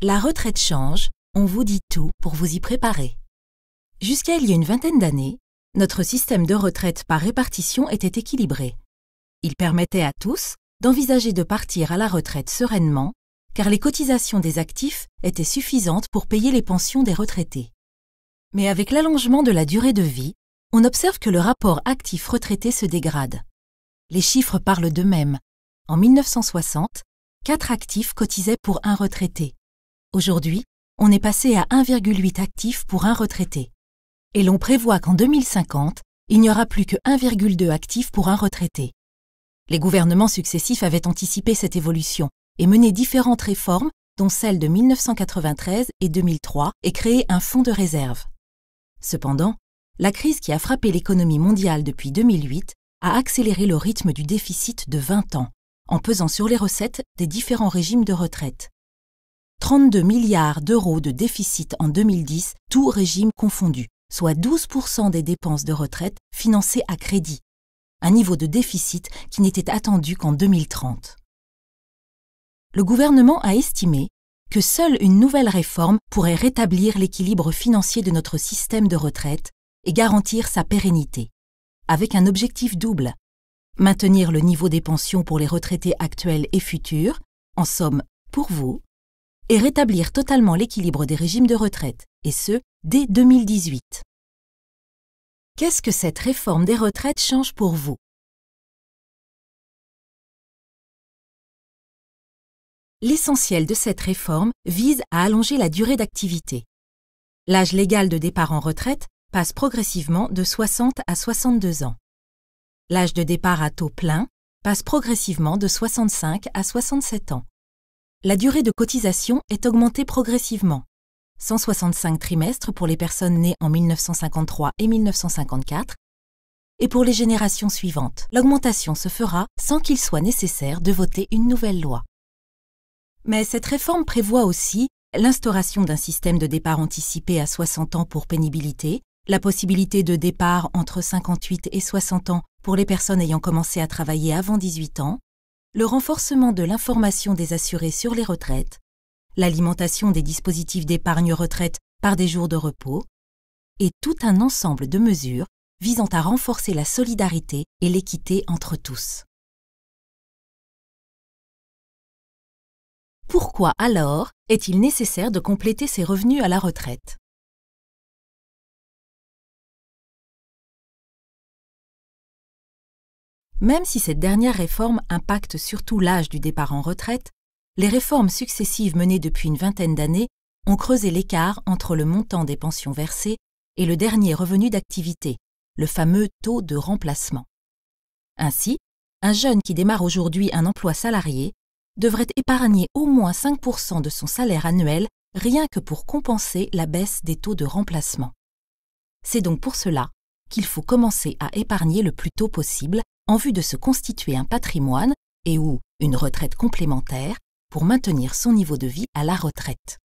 La retraite change, on vous dit tout pour vous y préparer. Jusqu'à il y a une vingtaine d'années, notre système de retraite par répartition était équilibré. Il permettait à tous d'envisager de partir à la retraite sereinement, car les cotisations des actifs étaient suffisantes pour payer les pensions des retraités. Mais avec l'allongement de la durée de vie, on observe que le rapport actif-retraité se dégrade. Les chiffres parlent d'eux-mêmes. En 1960, 4 actifs cotisaient pour un retraité. Aujourd'hui, on est passé à 1,8 actifs pour un retraité. Et l'on prévoit qu'en 2050, il n'y aura plus que 1,2 actifs pour un retraité. Les gouvernements successifs avaient anticipé cette évolution et mené différentes réformes, dont celle de 1993 et 2003, et créé un fonds de réserve. Cependant, la crise qui a frappé l'économie mondiale depuis 2008 a accéléré le rythme du déficit de 20 ans, en pesant sur les recettes des différents régimes de retraite. 32 milliards d'euros de déficit en 2010, tous régimes confondus, soit 12% des dépenses de retraite financées à crédit, un niveau de déficit qui n'était attendu qu'en 2030. Le gouvernement a estimé que seule une nouvelle réforme pourrait rétablir l'équilibre financier de notre système de retraite et garantir sa pérennité, avec un objectif double: maintenir le niveau des pensions pour les retraités actuels et futurs, en somme pour vous, et rétablir totalement l'équilibre des régimes de retraite, et ce, dès 2018. Qu'est-ce que cette réforme des retraites change pour vous? L'essentiel de cette réforme vise à allonger la durée d'activité. L'âge légal de départ en retraite passe progressivement de 60 à 62 ans. L'âge de départ à taux plein passe progressivement de 65 à 67 ans. La durée de cotisation est augmentée progressivement. 165 trimestres pour les personnes nées en 1953 et 1954, et pour les générations suivantes. L'augmentation se fera sans qu'il soit nécessaire de voter une nouvelle loi. Mais cette réforme prévoit aussi l'instauration d'un système de départ anticipé à 60 ans pour pénibilité, la possibilité de départ entre 58 et 60 ans pour les personnes ayant commencé à travailler avant 18 ans, le renforcement de l'information des assurés sur les retraites, l'alimentation des dispositifs d'épargne retraite par des jours de repos, et tout un ensemble de mesures visant à renforcer la solidarité et l'équité entre tous. Pourquoi alors est-il nécessaire de compléter ses revenus à la retraite? Même si cette dernière réforme impacte surtout l'âge du départ en retraite, les réformes successives menées depuis une vingtaine d'années ont creusé l'écart entre le montant des pensions versées et le dernier revenu d'activité, le fameux taux de remplacement. Ainsi, un jeune qui démarre aujourd'hui un emploi salarié devrait épargner au moins 5% de son salaire annuel rien que pour compenser la baisse des taux de remplacement. C'est donc pour cela qu'il faut commencer à épargner le plus tôt possible en vue de se constituer un patrimoine et ou une retraite complémentaire pour maintenir son niveau de vie à la retraite.